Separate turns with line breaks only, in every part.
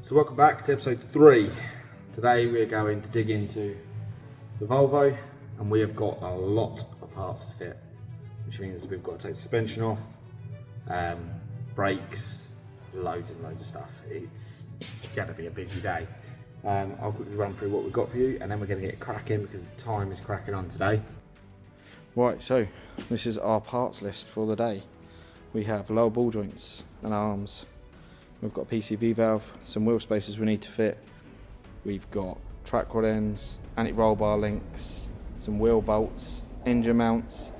So welcome back to episode 3. Today we're going to dig into the Volvo, and we have got a lot of parts to fit, which means we've got to take suspension off, brakes, loads and loads of stuff. It's going to be a busy day. I'll quickly run through what we've got for you, and then we're going to get cracking because time is cracking on today. Right, so this is our parts list for the day. We have lower ball joints and arms. We've got a PCV valve, some wheel spacers we need to fit. We've got track rod ends, anti-roll bar links, some wheel bolts, engine mounts,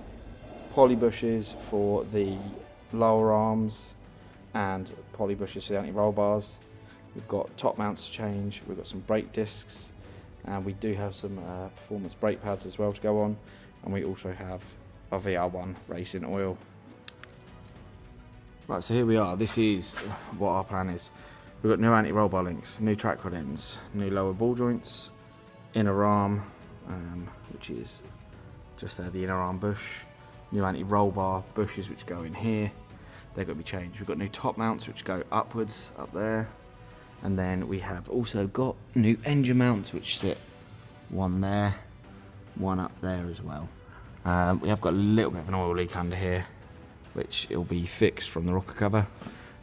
poly bushes for the lower arms and poly bushes for the anti-roll bars. We've got top mounts to change, we've got some brake discs, and we do have some performance brake pads as well to go on, and we also have a VR1 racing oil. Right, so here we are. This is what our plan is. We've got new anti-roll bar links, new track rod ends, new lower ball joints, inner arm, which is just there, the inner arm bush, new anti-roll bar bushes which go in here. They're going to be changed. We've got new top mounts which go upwards up there, and then we have also got new engine mounts which sit one there, one up there as well. We have got a little bit of an oil leak under here, which will be fixed from the rocker cover.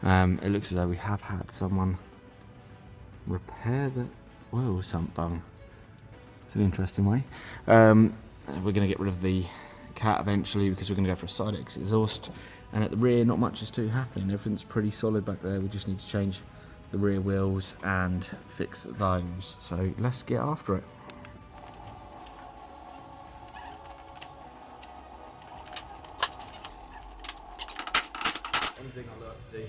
It looks as though we have had someone repair the oil sump bung. It's an interesting way. We're going to get rid of the cat eventually because we're going to go for a side exit exhaust. And at the rear, not much is too happening. Everything's pretty solid back there. We just need to change the rear wheels and fix those. So let's get after it. One thing I like to do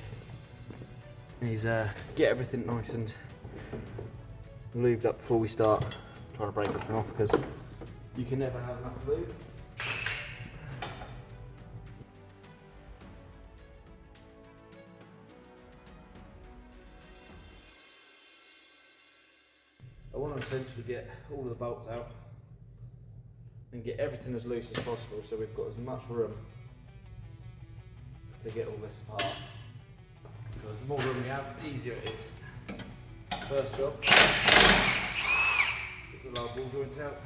is get everything nice and lubed up before we start trying to break everything off, because you can never have enough lube. I want to essentially get all of the bolts out and get everything as loose as possible, so we've got as much room to get all this apart, because the more room we have, the easier it is. First job, get the lower ball joints out.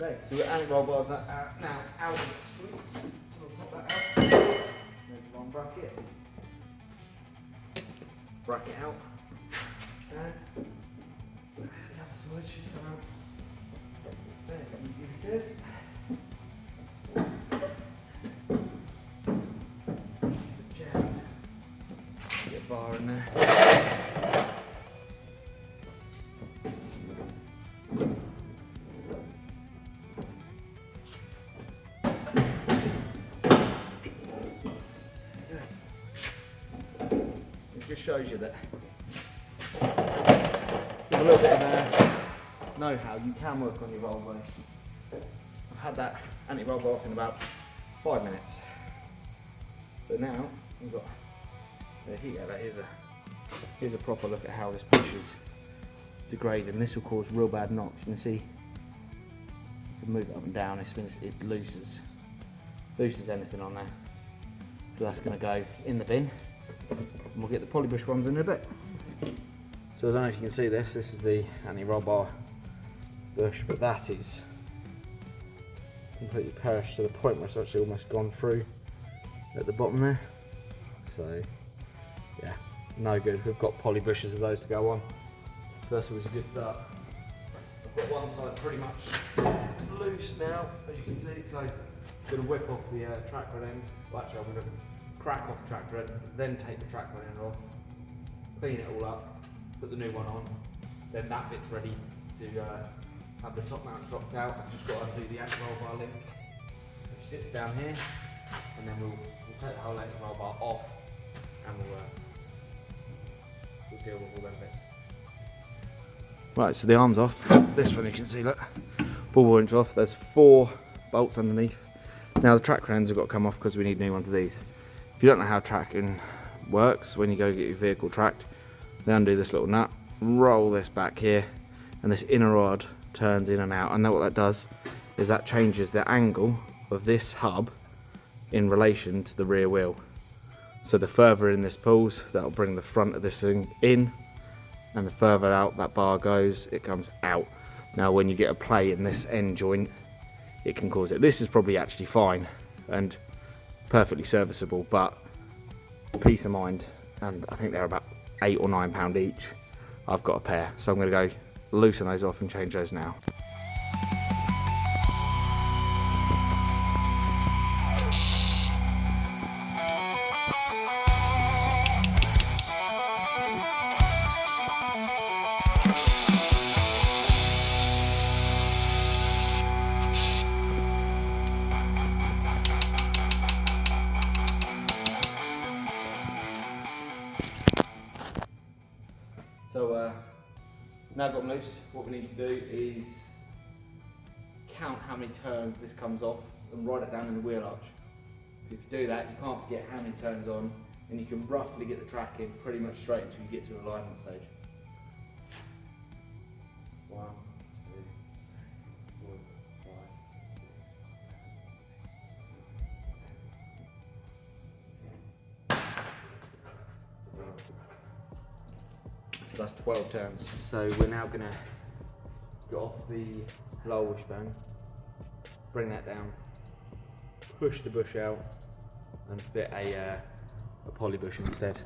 Okay, so we've got anti-roll bars now out of the streets, so we'll pop that out. There's one bracket. Bracket out. And the other side should come out. There, easy it is. Jam. Get a bar in there. It just shows you that with a little bit of know-how, you can work on your Volvo. I've had that anti-roll bar off in about 5 minutes. So now we've got here. Here's a proper look at how this push is degrading. This will cause real bad knocks. You can see you can move it up and down. It's loose as anything on there. So that's going to go in the bin. And we'll get the polybush ones in a bit. So I don't know if you can see this. This is the anti-roll bar bush, but that is completely perished to the point where it's actually almost gone through at the bottom there. So yeah, no good. We've got poly bushes of those to go on. So that's always a good start. I've got one side pretty much loose now, as you can see. So I'm going to whip off the track rod end. Well, actually, I'm going to crack off the track rod, then take the track rod end off, clean it all up, put the new one on. Then that bit's ready to have the top mount dropped out. I've just got to undo the anti-roll bar link, which sits down here, and then we'll take the whole anti-roll bar off, and we'll deal with all them bits. Right, so the arm's off. This one you can see, look, ball inch off. There's 4 bolts underneath. Now the track ends have got to come off because we need new ones of these. If you don't know how tracking works, when you go get your vehicle tracked, they undo this little nut, roll this back here, and this inner rod turns in and out. And then what that does, is that changes the angle of this hub in relation to the rear wheel. So the further in this pulls, that'll bring the front of this thing in, and the further out that bar goes, it comes out. Now when you get a play in this end joint, it can cause it. This is probably actually fine and perfectly serviceable, but peace of mind, and I think they're about £8 or £9 each. I've got a pair, so I'm going to go loosen those off and change those now. So now I've got them loose, what we need to do is count how many turns this comes off and write it down in the wheel arch. If you do that, you can't forget how many turns on, and you can roughly get the track in pretty much straight until you get to alignment stage. 1, 2, 3, 4, 5, 6, 7, 8, 9, 10. So that's 12 turns. So we're now going to get off the lower wishbone, bring that down, push the bush out, and fit a poly bush instead.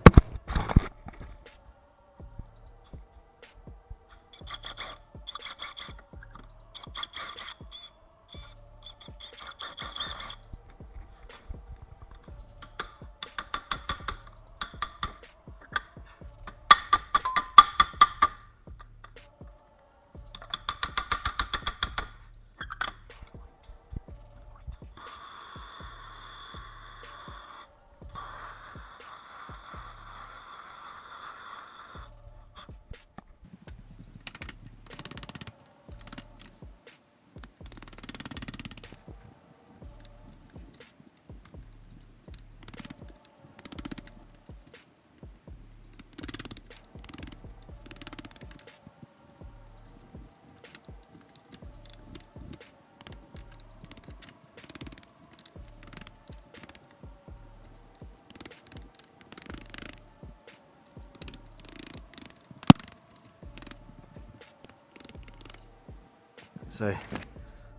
So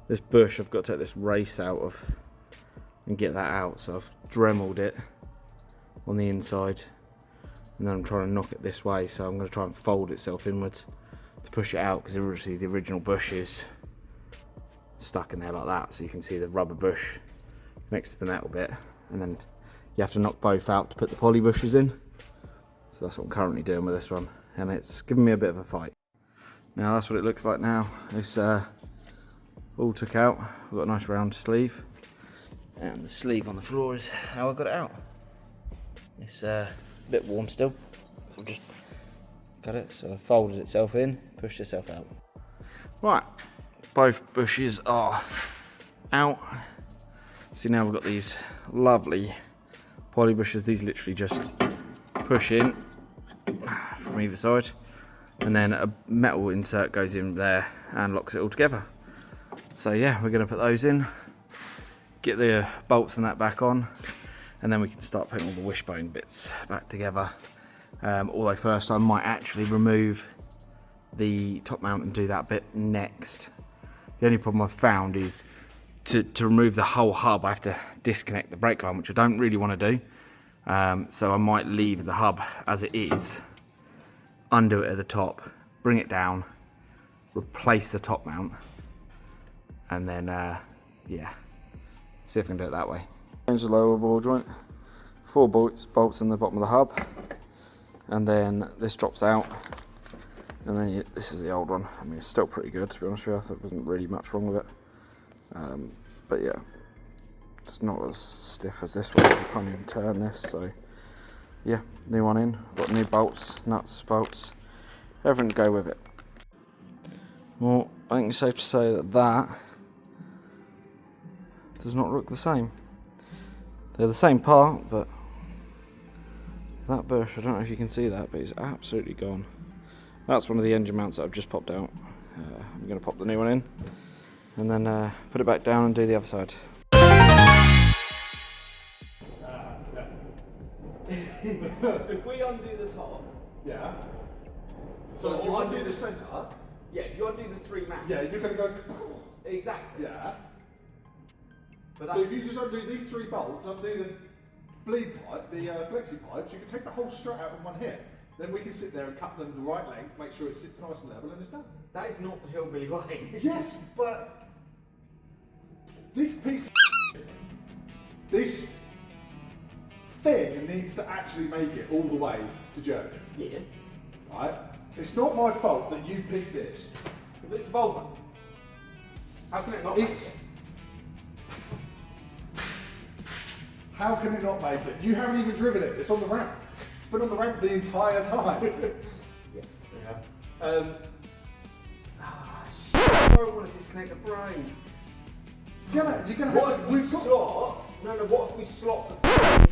this bush, I've got to take this race out of and get that out. So I've dremeled it on the inside, and then I'm trying to knock it this way. So I'm going to try and fold itself inwards to push it out, because obviously the original bush is stuck in there like that. So you can see the rubber bush next to the metal bit, and then you have to knock both out to put the poly bushes in. So that's what I'm currently doing with this one, and it's giving me a bit of a fight. Now that's what it looks like now. It's all took out. We've got a nice round sleeve, and the sleeve on the floor is how I got it out. It's a bit warm still, so I've just got it, so I folded itself in, pushed itself out. Right, both bushes are out. See, now we've got these lovely poly bushes. These literally just push in from either side, and then a metal insert goes in there and locks it all together. So yeah, we're going to put those in, get the bolts and that back on, and then we can start putting all the wishbone bits back together. Although first I might actually remove the top mount and do that bit next. The only problem I've found is to remove the whole hub, I have to disconnect the brake line, which I don't really want to do. So I might leave the hub as it is, undo it at the top, bring it down, replace the top mount, and then yeah, see if I can do it that way. Change the lower ball joint, 4 bolts in the bottom of the hub, and then this drops out, and then this is the old one. I mean, it's still pretty good, to be honest with you. There wasn't really much wrong with it, but yeah, it's not as stiff as this one. You can't even turn this. So yeah, new one in, got new bolts, nuts, bolts, everything to go with it. Well, I think it's safe to say that that does not look the same. They're the same part, but that bush, I don't know if you can see that, but it's absolutely gone. That's one of the engine mounts that I've just popped out. I'm going to pop the new one in, and then put it back down and do the other side.
If we undo the top,
Yeah. So you undo the centre.
yeah, if you undo the 3 mounts,
Yeah, you're going to go.
exactly.
Yeah.
But
So if you just undo these 3 bolts, undo the bleed pipe, the flexi pipes, you can take the whole strut out in one hit. Then we can sit there and cut them the right length, make sure it sits nice and level, and it's done.
that is not the hillbilly way.
Yes, but this piece of this thing needs to actually make it all the way to Germany.
Yeah.
Right? It's not my fault that you picked this.
If it's a Volvo, how can it not make
It's.
it?
How can it not make it? You haven't even driven it. It's on the ramp. It's been on the ramp the entire time.
Yeah. I don't want to disconnect the brakes.
You're gonna
What
have
if
to.
we
We've got.
slot? No, what if we slot the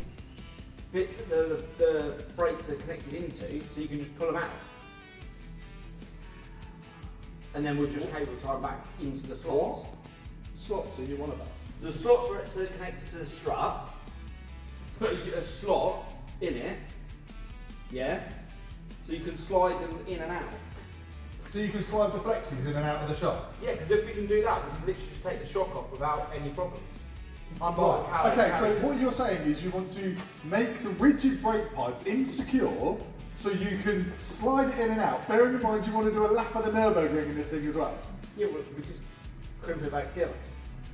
bits that the brakes are connected into, so you can just pull them out, and then we'll just cable tie back into the slots.
Slots in your one of them.
The slots where it's connected to the strut. Put a slot in it. Yeah. So you can slide them in and out.
So you can slide the flexis in and out of the shop.
Yeah, because if we can do that, we can literally just take the shock off without any problems.
Right. Okay, so what you're saying is you want to make the rigid brake pipe insecure so you can slide it in and out. Bearing in mind you want to do a lap of the Nürburgring in this thing as well.
Yeah, we just crimp it back together.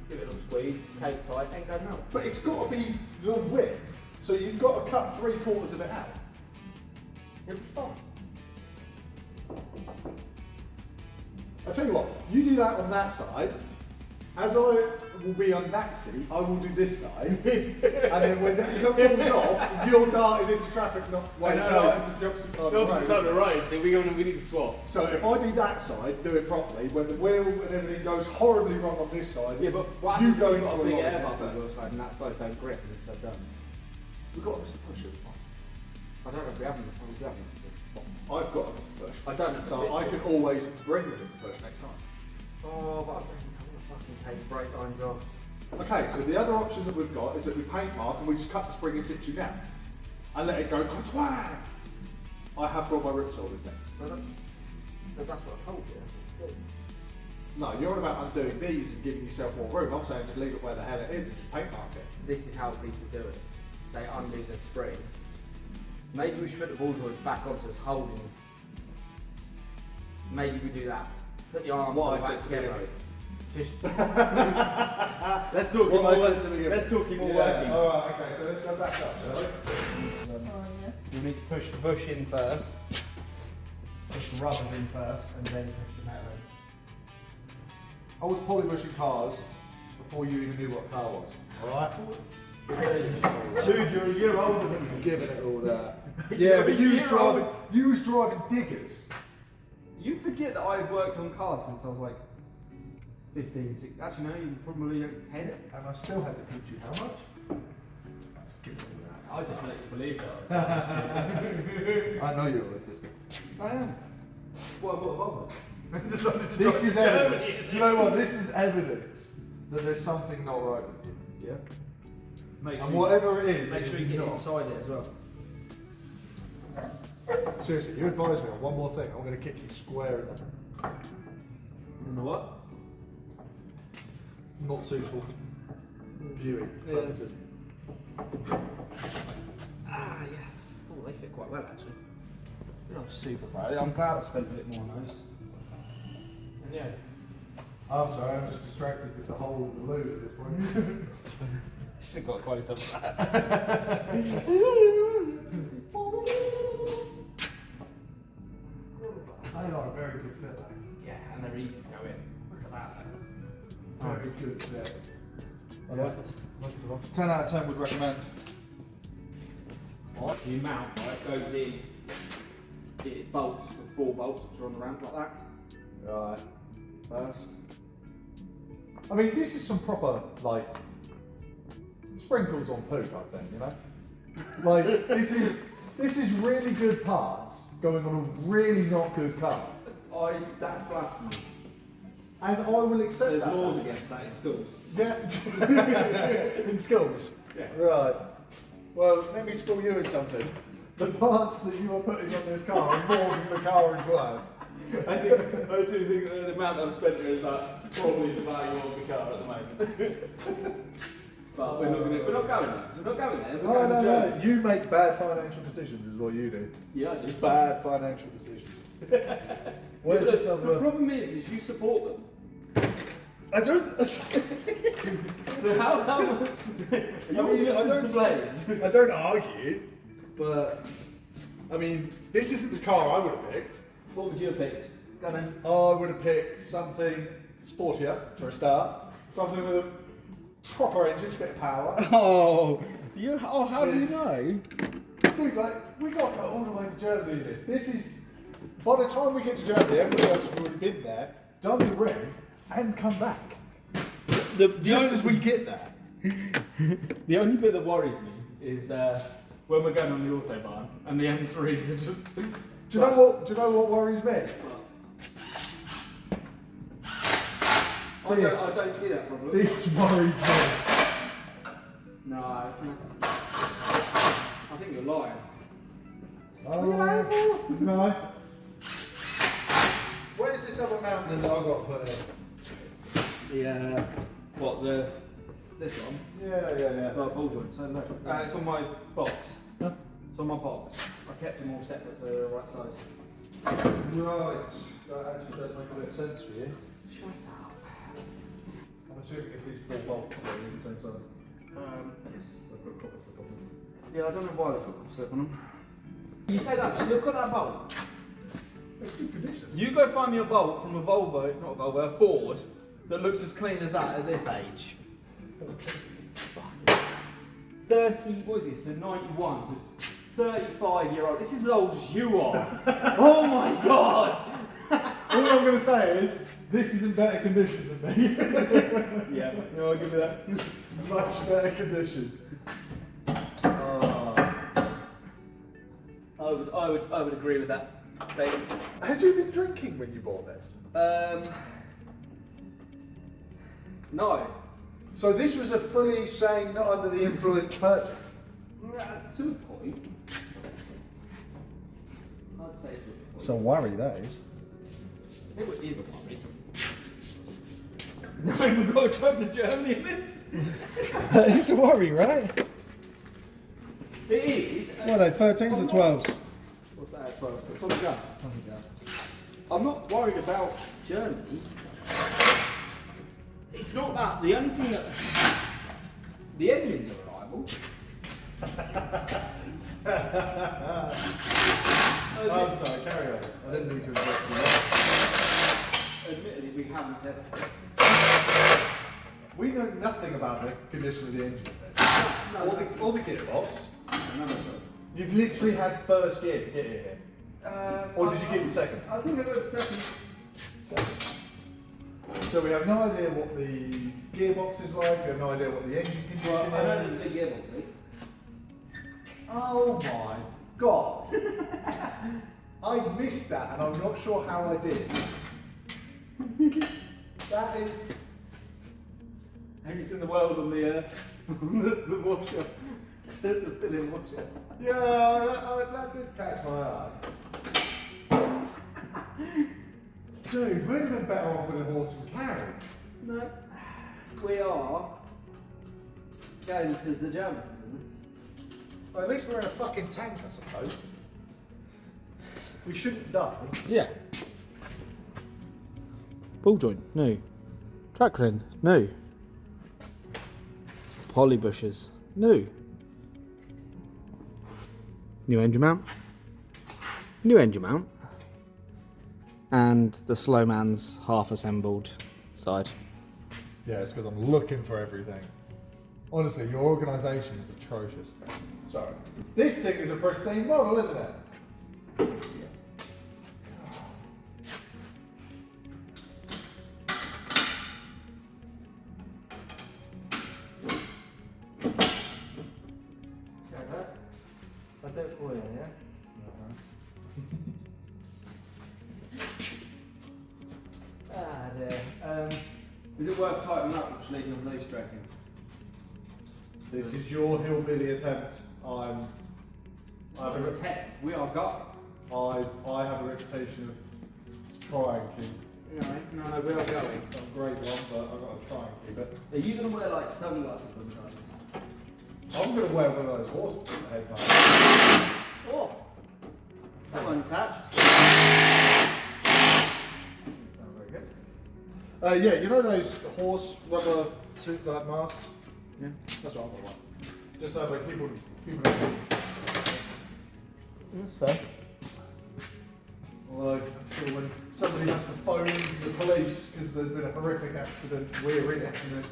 Give it a little squeeze, cable tight, and go no.
But it's got to be the width, so you've got to cut 3/4 of it out.
It'll be fine.
I'll tell you what, you do that on that side, as I will be on that seat, I will do this side, and then when it falls off, you're darted into traffic, not
I know.
it's the opposite side of the road.
road, so we need to swap.
So if I do that side, do it properly, when the wheel and everything goes horribly wrong on this side,
Yeah, but what
you
happens
go
if
into
you've got
a
a big
lot
air
of
bubble on
it
your
first.
side and that side don't grip and this side does?
We've got a Mr. Push it.
I don't know if we haven't. We haven't.
I've got a Mr. Push.
I don't know.
So I can always bring the Mr. Push next time.
Oh, but I want to fucking take the brake lines off.
Okay, so the other option that we've got is that we paint mark and we just cut the spring in situ down and let it go twang. I have brought my rip saw with me.
But that's what I told you.
No, you're on about undoing these and giving yourself more room. I'm saying just leave it where the hell it is and just paint mark it.
This is how people do it. They undo the spring. Maybe we should put the ball joint back on so it's holding. Maybe we do that. Put the arms
What I
all
said
back
to
together.
begin with.
Just let's talk
What I
more.
said to begin with.
Let's talk more
Yeah,
working.
alright, okay, so let's go back up, shall we?
You need to push the bush in first. Push the rubbers in first, and then push the metal in.
I was polybushing cars before you even knew what a car was. Alright?
Dude, you're a year older than me.
Giving it all that. Yeah, but you was driving diggers.
You forget that I worked on cars since I was like 15, 16. Actually, no, you probably 10.
And I still had to teach you how much? Give it all
I just let you believe that.
that. I know you're autistic.
I am. Well, I bought a Volvo. Decided to
This
drive
is
to Germany.
evidence. Do you know what? This is evidence that there's something not right with you.
Yeah. Make
And whatever it is,
make
it
sure
is
you get
not.
inside it as well.
Seriously, you advise me on one more thing. I'm going to kick you square in the
In the what?
not suitable viewing purposes.
Ah, yes. Oh, they fit quite well actually. They're not super proud. I'm glad I spent a bit more on those. And yeah.
I'm sorry, I'm just distracted with the hole in the loo at this point.
Should have got close up to that.
They are a very good fit, though.
Yeah, and they're easy to go in. Look at that.
Very good fit.
I like it.
10 out of 10 would recommend.
Right, so you mount, right, goes in, it bolts with 4 bolts which are on the ramp like that.
Right.
First.
I mean, this is some proper, like, sprinkles on poo type thing, you know? Like, this is really good parts going on a really not good car.
That's blasphemy.
and I will accept
There's
that.
laws against that in schools.
Yeah. In schools.
Yeah.
Right. Well, let me school you in something. The parts that you are putting on this car are more than the car is worth.
I do think that the amount I've spent here is about probably the value of the car at the moment. But we're not going there. We're not going there. We're
No,
going
no,
to Germany.
no. You make bad financial decisions, is what you do.
Yeah, I do.
Bad financial decisions. Where's
But
this
the
other?
problem is you support them.
I don't.
So how you're just to blame.
I don't argue, but I mean, this isn't the car I would have picked.
What would you have picked? Go on then.
I would have picked something sportier for a start. Something with a proper engine, bit of power.
Oh, how do you
Yes.
know?
Dude, like, we got to go all the way to Germany in this. This is, by the time we get to Germany, everybody else has already been there, done the ring, and come back. Just as we get there.
The only bit that worries me is when we're going on the autobahn and the M3s are just.
Do you know what worries me?
I don't see that problem.
This worries me.
No, I think you're lying.
No. Where's this other mountain that I've got to put in?
This one?
Yeah.
Ball joint. So look, it's on my box.
Huh?
It's on my box. I kept them all separate so they're the right size.
Right. That actually does make a bit of sense for you.
Shut up.
I'm assuming it's these 4 bolts that are the same size.
Yes.
I've got copper slip on them.
Yeah, I don't know why they put copper slip on them. You say that, look at that bolt.
It's good condition.
You go find me a bolt from a Volvo, not a Volvo, a Ford, that looks as clean as that at this age. 30, what is this, the 91, so it's 35-year-old. This is as old as you are. Oh my God!
All I'm going to say is, this is in better condition than me.
Yeah, no, I'll give you that.
Much better condition.
I would agree with that statement.
Had you been drinking when you bought this?
No.
So this was a fully saying not under the influence purchase?
To a point. I'd say to a point.
It's a worry, that is.
It is a worry. No, we've got to drive to Germany in this.
That is a worry, right?
It is.
What are they, 13s or 12s?
What's that at 12? So it's on the gun. I'm not worried about Germany. It's not that. The only thing that. The engines are reliable.
I'm sorry, carry on. I didn't mean to interrupt you.
Admittedly, we haven't tested it.
We know nothing about the condition of the engine.
No,
Or the gearbox.
no.
You've literally had first gear to get it here. Or did you get second?
I think I got second.
So we have no idea what the gearbox is like, we have no idea what the engine condition
Well, I know
is.
there's a big gearbox, Lee.
Oh my God. I missed that and I'm not sure how I did. That is...
Have you seen the world on the washer? The filling washer.
Yeah, that did catch my eye. Dude, we'd have been better off with a horse and carriage.
No. We are going to the Germans in this.
Well, at least we're in a fucking tank, I suppose. We shouldn't die.
Yeah. Ball joint, no. Track ring, no. Poly bushes, no. New engine mount. New engine mount. And the slow man's half assembled side.
Yeah, it's because I'm looking for everything. Honestly, your organisation is atrocious. Sorry. This thing is a pristine model, isn't it?
I'll do it for you, yeah? Ah, dear. Is it worth tightening up or just leaving them loose, do you reckon?
This is your hillbilly attempt.
We are got.
I have a reputation of trying to keep.
No, we are going.
It's not a great one, but I've got to try and keep it.
Are you going to wear like sunglasses on the time?
I'm going to wear one of those horse headbands.
Oh! That one attached.
Sounds very good. Yeah, you know those horse rubber suit like masks?
Yeah.
That's what I'm going to want. Just so like people don't see.
That's fair.
Although I'm sure when somebody has to phone into the police because there's been a horrific accident, we're in it, and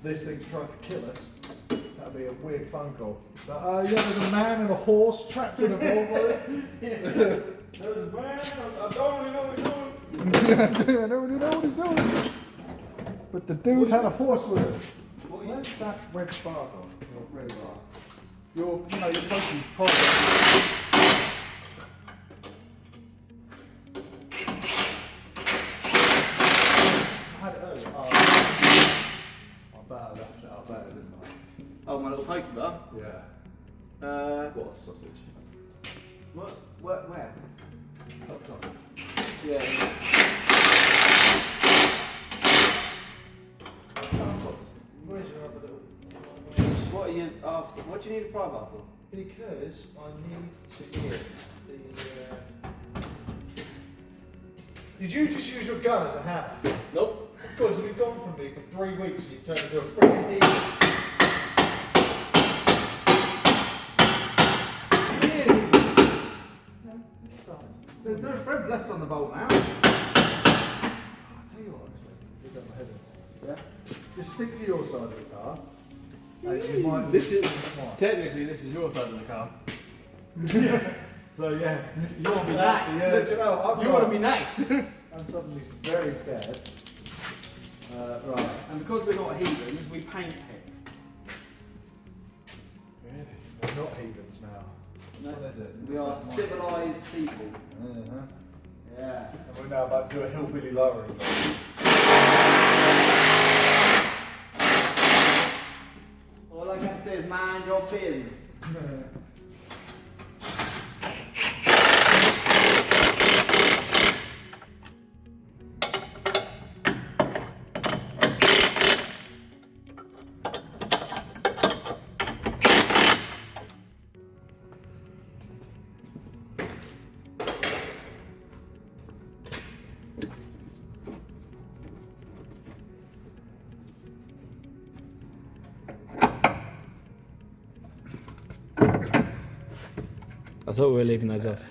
this thing's trying to kill us, that'd be a weird phone call. But yeah, there's a man and a horse trapped in a Volvo.
There's a man, I don't really know what he's doing.
I don't really know what he's doing. But the dude had a horse with him. Where's that red bar gone? Your red bar. You're supposed to be product.
Oh, my little Pokeball?
Yeah. What sausage?
What? Where?
It's up top.
Yeah.
Where's your other little?
What are you after? What do you need a pry bar for?
Because I need to get the. Did you just use your gun as a hammer?
Nope.
Because you've been gone from me for 3 weeks and you've turned into a freaking idiot.
There's no threads left on the bolt now.
I'll tell you what, honestly, you've got my head in.
Yeah.
Just stick to your side of the car. And you might
This is
smart.
technically this is your side of the car.
So yeah,
You want to be
nice.
nice.
Yeah, do you know,
You want to be nice.
I'm suddenly very scared. Right.
And because we're not heathens, we paint it.
Really? They're not heathens now.
No,
What is it?
we are civilised people.
Uh-huh.
Yeah.
And we're now about to do a hillbilly lowering.
All I can say is mind your bin.
I thought we were leaving those off.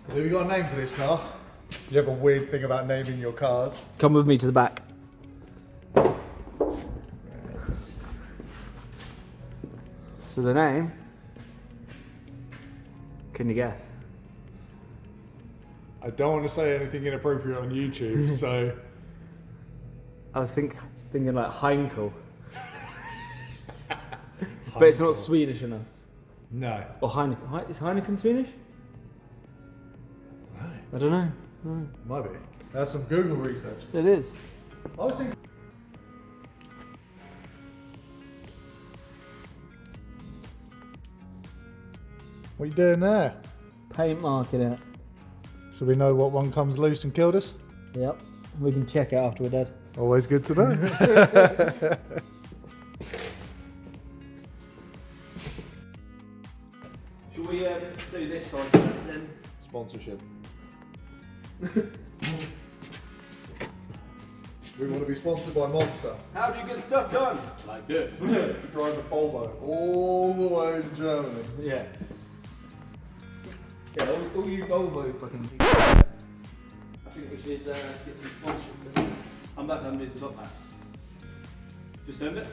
So have you got a name for this car? You have a weird thing about naming your cars.
Come with me to the back. So the name? Can you guess?
I don't want to say anything inappropriate on YouTube, so...
I was thinking like Heinkel. But it's not Swedish enough.
No.
Or Heineken. Is Heineken Swedish?
No.
I don't know. No.
Might be. That's some Google research.
It is.
I was thinking... What are you doing there?
Paint marking it.
So we know what one comes loose and killed us?
Yep. We can check it after we're dead.
Always good to know.
Shall we do this side first then?
Sponsorship. We want to be sponsored by Monster.
How do you get stuff done? Like this.
To drive a Volvo all the way to Germany.
Yeah. Yeah, all you Volvo fucking people. I think we should get some sponsorship. I'm about to undo the top now. Just send it.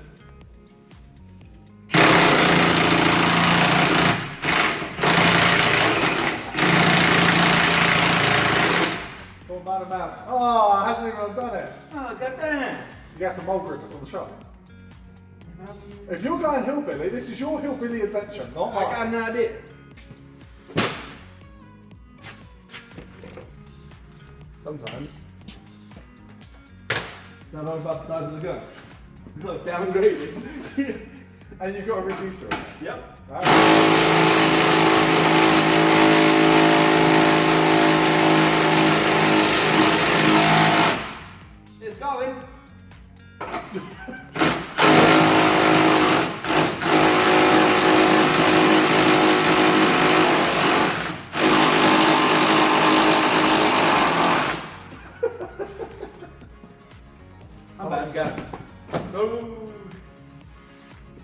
Come on, man, a mouse. Oh, it hasn't even done it.
Oh, goddamn.
You have to mulder it on the shop. If you're going hillbilly, this is your hillbilly adventure, not mine.
I got an idea. Sometimes. It's not all about the size of the gun. Look, downgraded.
And you've got a reducer in it.
Yep. It's going. I'm bad guy. No.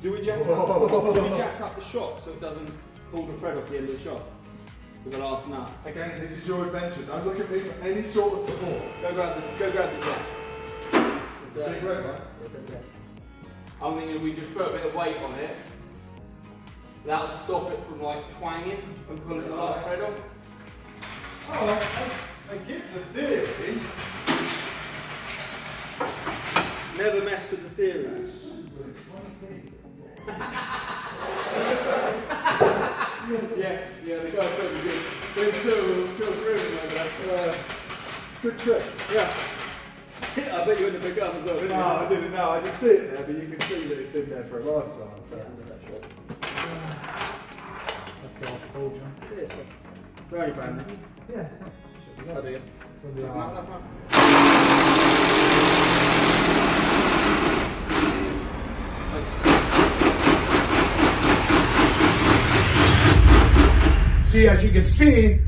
Do we jack up the shock so it doesn't pull the thread off the end of the shock with the last nut?
Again, this is your adventure. Don't look at me for any sort of support.
Go grab the jack.
Big red, right?
I'm thinking we just put a bit of weight on it. That'll stop it from like twanging and pulling the last thread off.
Oh, I get the theory.
Never mess with the theories. yeah, the guy's so good. There's two or three of them over there.
Good trick.
Yeah. I bet you wouldn't have picked up as well, didn't you?
No, I didn't know. I just see it there, but you can see that it's been there for a lifetime. So.
Very brand new.
Yeah.
That'll be it. That's not.
See, as you can see,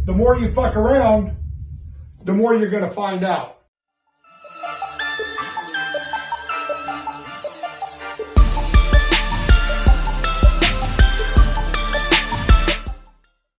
the more you fuck around, the more you're going to find out.